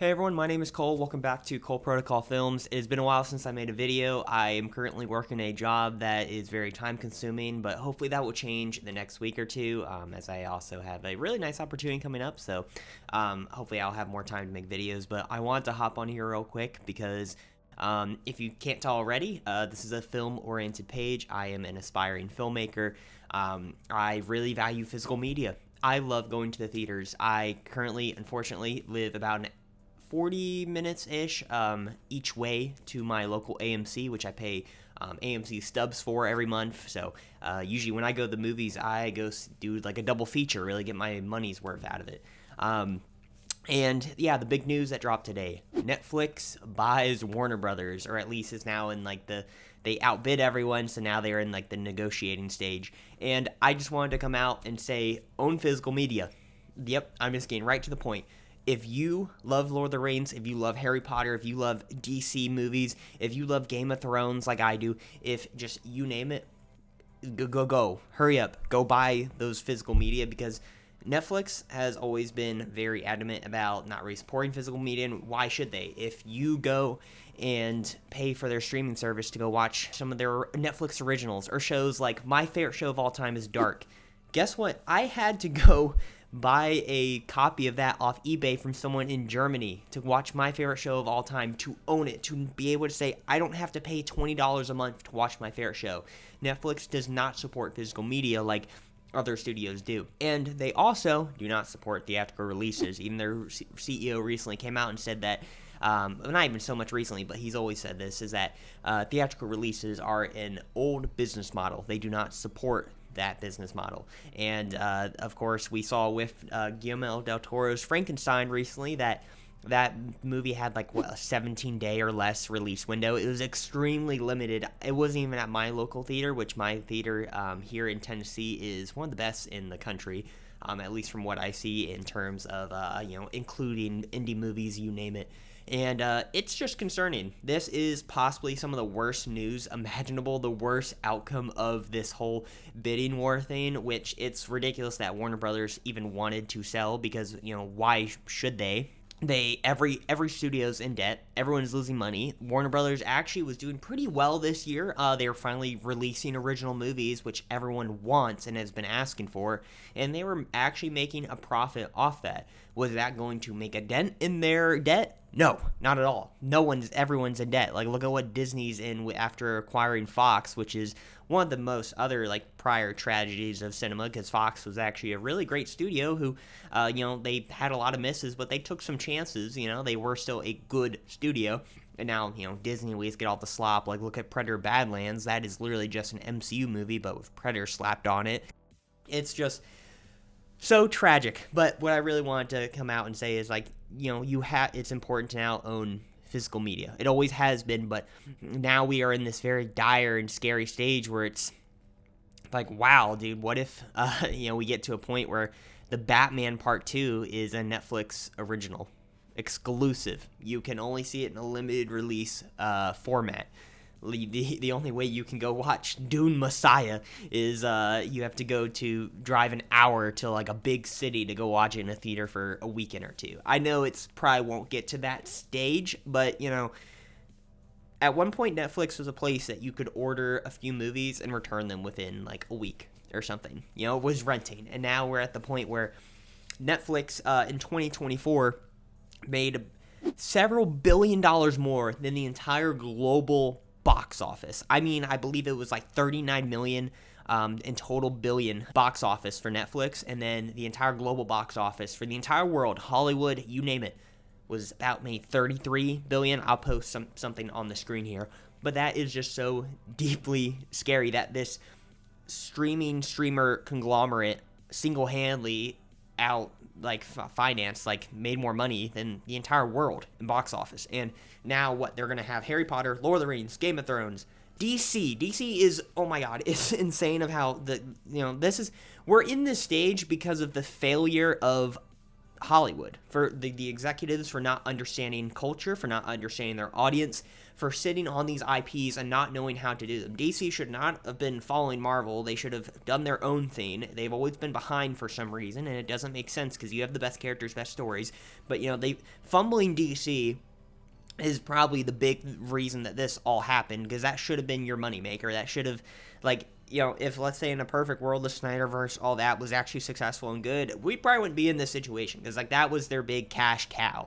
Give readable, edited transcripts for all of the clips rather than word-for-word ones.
Hey everyone, my name is Cole. Welcome back to Cole Protocol Films. It's been a while since I made a video. I am currently working a job that is very time consuming, but hopefully that will change in the next week or two, as I also have a really nice opportunity coming up. So hopefully I'll have more time to make videos. But I want to hop on here real quick because if you can't tell already, this is a film-oriented page. I am an aspiring filmmaker. I really value physical media. I love going to the theaters. I currently, unfortunately, live about an 40 minutes-ish each way to my local AMC, which I pay AMC stubs for every month. So usually when I go to the movies, I go do like a double feature, really get my money's worth out of it. And yeah, the big news that dropped today: Netflix buys Warner Brothers, or at least is now in like they outbid everyone, so now they're in like the negotiating stage. And I just wanted to come out and say, own physical media. Yep, I'm just getting right to the point. If you love Lord of the Rings, if you love Harry Potter, if you love DC movies, if you love Game of Thrones like I do, if just you name it, go. Hurry up. Go buy those physical media, because Netflix has always been very adamant about not really supporting physical media, and why should they? If you go and pay for their streaming service to go watch some of their Netflix originals or shows, like my favorite show of all time is Dark. Guess what? I had to go buy a copy of that off eBay from someone in Germany to watch my favorite show of all time, to own it, to be able to say, I don't have to pay $20 a month to watch my favorite show. Netflix does not support physical media like other studios do. And they also do not support theatrical releases. Even their CEO recently came out and said that, not even so much recently, but he's always said this, is that theatrical releases are an old business model. They do not support that business model. And of course, we saw with Guillermo del Toro's Frankenstein recently that movie had like a 17-day or less release window. It was extremely limited. It wasn't even at my local theater, which my theater here in Tennessee is one of the best in the country, at least from what I see in terms of including indie movies, you name it. And it's just concerning. This is possibly some of the worst news imaginable, the worst outcome of this whole bidding war thing, which it's ridiculous that Warner Brothers even wanted to sell, because, why should they? Every studio's in debt. Everyone's losing money. Warner Brothers actually was doing pretty well this year. They were finally releasing original movies, which everyone wants and has been asking for, and they were actually making a profit off that. Was that going to make a dent in their debt? No, not at all. Everyone's in debt. Like, look at what Disney's in after acquiring Fox, which is one of the most other prior tragedies of cinema, because Fox was actually a really great studio who, they had a lot of misses, but they took some chances. They were still a good studio. And now, Disney always get all the slop. Like, look at Predator Badlands. That is literally just an MCU movie, but with Predator slapped on it. It's just so tragic. But what I really wanted to come out and say is, it's important to now own physical media. It always has been, but now we are in this very dire and scary stage where it's like, wow, dude, what if, we get to a point where the Batman Part 2 is a Netflix original, exclusive. You can only see it in a limited release format. The only way you can go watch Dune Messiah is you have to drive an hour to a big city to go watch it in a theater for a weekend or two. I know it's probably won't get to that stage, but at one point Netflix was a place that you could order a few movies and return them within a week or something. It was renting, and now we're at the point where Netflix in 2024 made several $billion more than the entire global box office. I believe it was 39 million in total billion box office for Netflix, and then the entire global box office for the entire world, Hollywood, you name it, was about maybe 33 billion. I'll post something on the screen here, but that is just so deeply scary that this streamer conglomerate single-handedly made more money than the entire world in box office. And now what they're gonna have: Harry Potter, Lord of the Rings, Game of Thrones, DC is, oh my god, it's insane of how we're in this stage because of the failure of Hollywood, for the executives for not understanding culture, for not understanding their audience, for sitting on these IPs and not knowing how to do them. DC should not have been following Marvel. They should have done their own thing. They've always been behind for some reason, and it doesn't make sense because you have the best characters, best stories. But, they fumbling DC is probably the big reason that this all happened, because that should have been your moneymaker. That should have, if, let's say, in a perfect world, the Snyderverse, all that was actually successful and good, we probably wouldn't be in this situation, because, that was their big cash cow,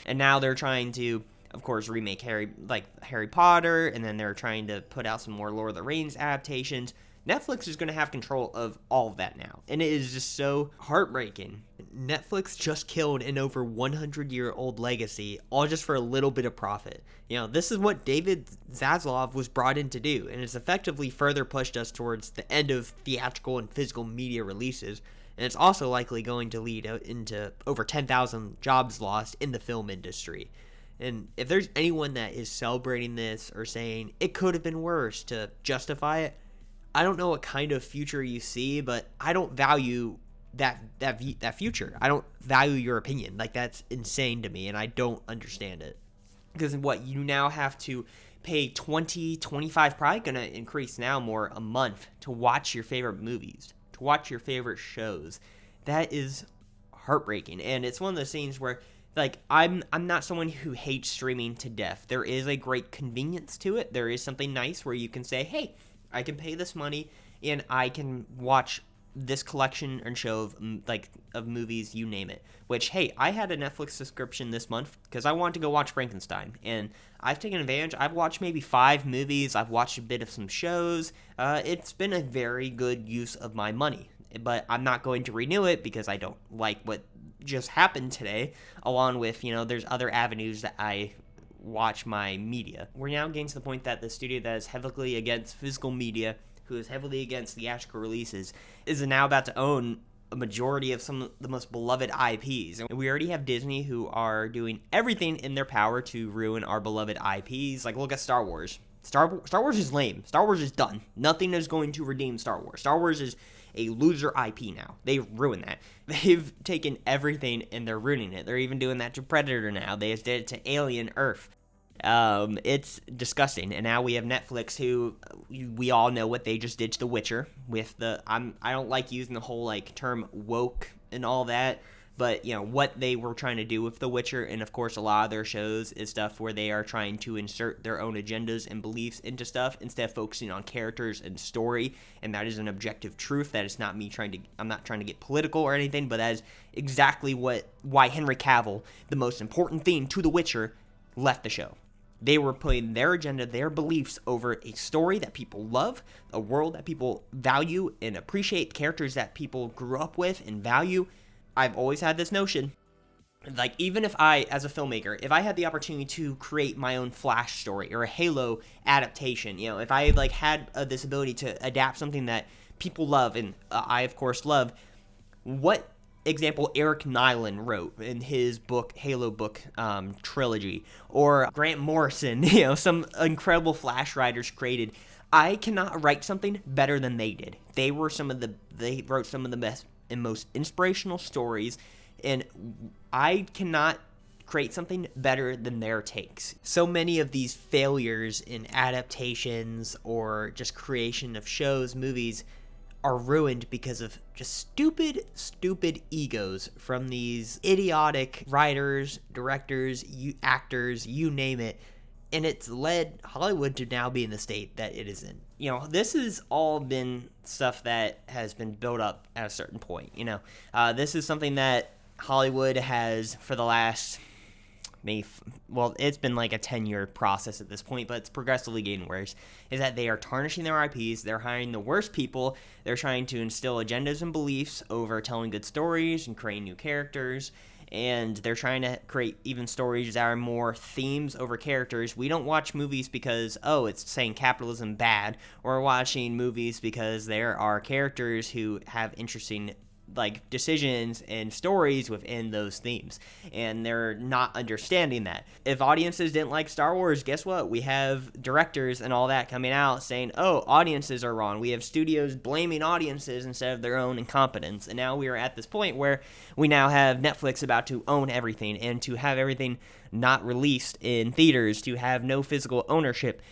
And now they're trying to, of course, remake Harry Potter, and then they're trying to put out some more Lord of the Rings adaptations. Netflix is going to have control of all of that now, and it is just so heartbreaking. Netflix just killed an over 100-year-old legacy, all just for a little bit of profit. This is what David Zaslav was brought in to do, and it's effectively further pushed us towards the end of theatrical and physical media releases, and it's also likely going to lead into over 10,000 jobs lost in the film industry. And if there's anyone that is celebrating this or saying it could have been worse to justify it, I don't know what kind of future you see, but I don't value that future. I don't value your opinion. That's insane to me, and I don't understand it. Because you now have to pay $25, probably going to increase now more, a month to watch your favorite movies, to watch your favorite shows. That is heartbreaking, and it's one of those things where, I'm not someone who hates streaming to death. There is a great convenience to it. There is something nice where you can say, hey, I can pay this money and I can watch this collection and show of movies, you name it. Which, hey, I had a Netflix subscription this month because I wanted to go watch Frankenstein, and I've taken advantage. I've watched maybe 5 movies. I've watched a bit of some shows. It's been a very good use of my money, but I'm not going to renew it because I don't like what just happened today, along with, there's other avenues that I watch my media. We're now getting to the point that the studio that is heavily against physical media, who is heavily against theatrical releases, is now about to own a majority of some of the most beloved IPs. And we already have Disney, who are doing everything in their power to ruin our beloved IPs. Look at Star Wars. Star Wars is lame. Star Wars is done. Nothing is going to redeem Star Wars. Star Wars is a loser IP now. They've ruined that. They've taken everything and they're ruining it. They're even doing that to Predator now. They just did it to Alien Earth. It's disgusting. And now we have Netflix, who we all know what they just did to The Witcher with I don't like using the whole term woke and all that, but what they were trying to do with The Witcher, and of course a lot of their shows is stuff where they are trying to insert their own agendas and beliefs into stuff instead of focusing on characters and story, and that is an objective truth. That is not me I'm not trying to get political or anything, but that is exactly why Henry Cavill, the most important thing to The Witcher, left the show. They were putting their agenda, their beliefs over a story that people love, a world that people value and appreciate, characters that people grew up with and value. I've always had this notion, even if I, as a filmmaker, if I had the opportunity to create my own Flash story or a Halo adaptation, if I had this ability to adapt something that people love, and I of course love, what example Eric Nyland wrote in his book, Halo book trilogy, or Grant Morrison, some incredible Flash writers created, I cannot write something better than they did. They wrote some of the best and most inspirational stories, and I cannot create something better than their takes. So many of these failures in adaptations or just creation of shows, movies, are ruined because of just stupid egos from these idiotic writers, directors, actors, you name it. And it's led Hollywood to now be in the state that it is in. This has all been stuff that has been built up at a certain point. This is something that Hollywood has for the last it's been a 10-year process at this point, but it's progressively getting worse, is that they are tarnishing their IPs, they're hiring the worst people, they're trying to instill agendas and beliefs over telling good stories and creating new characters, and they're trying to create even stories that are more themes over characters. We don't watch movies because, it's saying capitalism bad, or we're watching movies because there are characters who have interesting like decisions and stories within those themes, and they're not understanding that. If audiences didn't like Star Wars, guess what? We have directors and all that coming out saying, oh, audiences are wrong. We have studios blaming audiences instead of their own incompetence. And now we are at this point where we now have Netflix about to own everything, and to have everything not released in theaters, to have no physical ownership.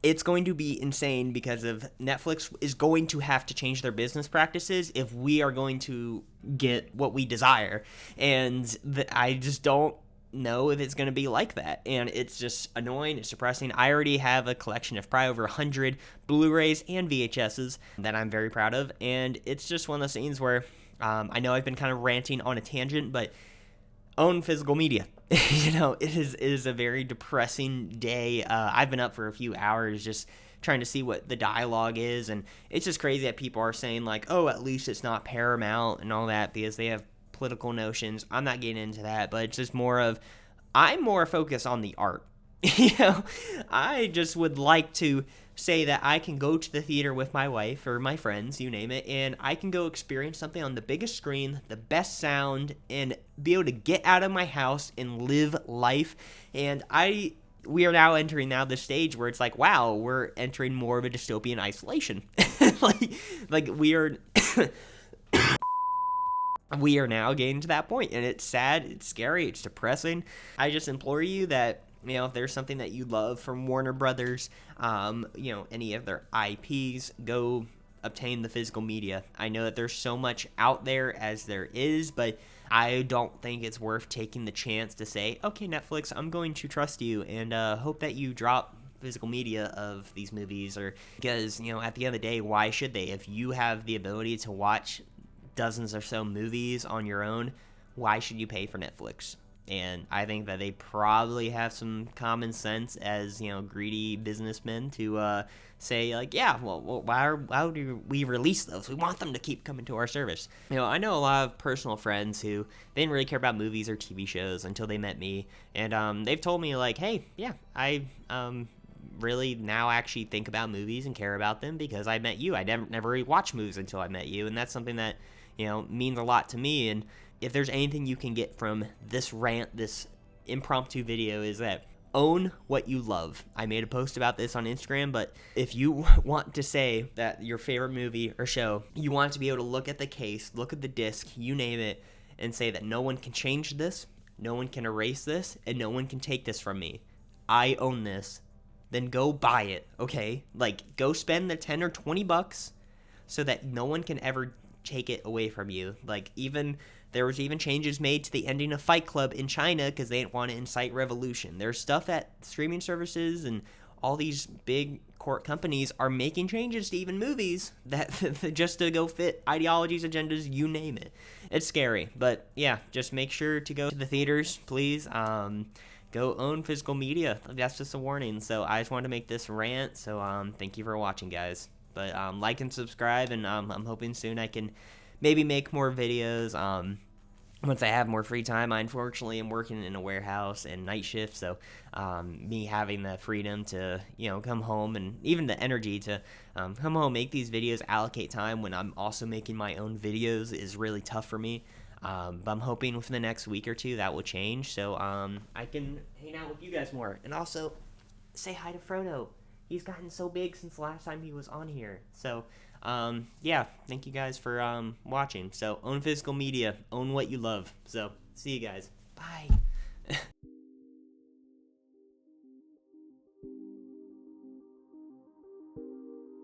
It's going to be insane, because of Netflix is going to have to change their business practices if we are going to get what we desire. And I just don't know if it's going to be like that. And it's just annoying. It's depressing. I already have a collection of probably over 100 Blu-rays and VHSs that I'm very proud of. And it's just one of those things where I know I've been kind of ranting on a tangent, but own physical media. It is a very depressing day. I've been up for a few hours just trying to see what the dialogue is, and it's just crazy that people are saying like, oh, at least it's not Paramount and all that, because they have political notions. I'm not getting into that, but it's just I'm more focused on the art. I just would like to say that I can go to the theater with my wife or my friends, you name it, and I can go experience something on the biggest screen, the best sound, and be able to get out of my house and live life. And we are now entering this stage where it's like, wow, we're entering more of a dystopian isolation. like we are we are now getting to that point, and it's sad, it's scary, it's depressing. I just implore you that, if there's something that you love from Warner Brothers, any of their IPs, go obtain the physical media. I know that there's so much out there as there is, but I don't think it's worth taking the chance to say, okay, Netflix, I'm going to trust you, and hope that you drop physical media of these movies, because, at the end of the day, why should they? If you have the ability to watch dozens or so movies on your own, why should you pay for Netflix? And I think that they probably have some common sense as, greedy businessmen to say, like, yeah, well, why do we release those? We want them to keep coming to our service. I know a lot of personal friends who they didn't really care about movies or TV shows until they met me. And they've told me, like, hey, yeah, I really now actually think about movies and care about them because I met you. I never really watched movies until I met you. And that's something that, means a lot to me. And if there's anything you can get from this rant, this impromptu video, is that own what you love. I made a post about this on Instagram, but if you want to say that your favorite movie or show, you want to be able to look at the case, look at the disc, you name it, and say that no one can change this, no one can erase this, and no one can take this from me. I own this. Then go buy it, okay? Like, go spend the 10 or 20 bucks so that no one can ever take it away from you. Like, there was even changes made to the ending of Fight Club in China because they didn't want to incite revolution. There's stuff that streaming services and all these big corp companies are making changes to even movies that just to go fit ideologies, agendas, you name it. It's scary, but yeah, just make sure to go to the theaters, please. Go own physical media. That's just a warning. So I just wanted to make this rant. So thank you for watching, guys. But like and subscribe, and I'm hoping soon I can maybe make more videos once I have more free time. I unfortunately am working in a warehouse and night shift, so me having the freedom to come home and even the energy to come home, make these videos, allocate time when I'm also making my own videos is really tough for me. But I'm hoping within the next week or two that will change, so I can hang out with you guys more. And also, say hi to Frodo. He's gotten so big since the last time he was on here. So, yeah, thank you guys for watching. So, own physical media. Own what you love. So, see you guys. Bye.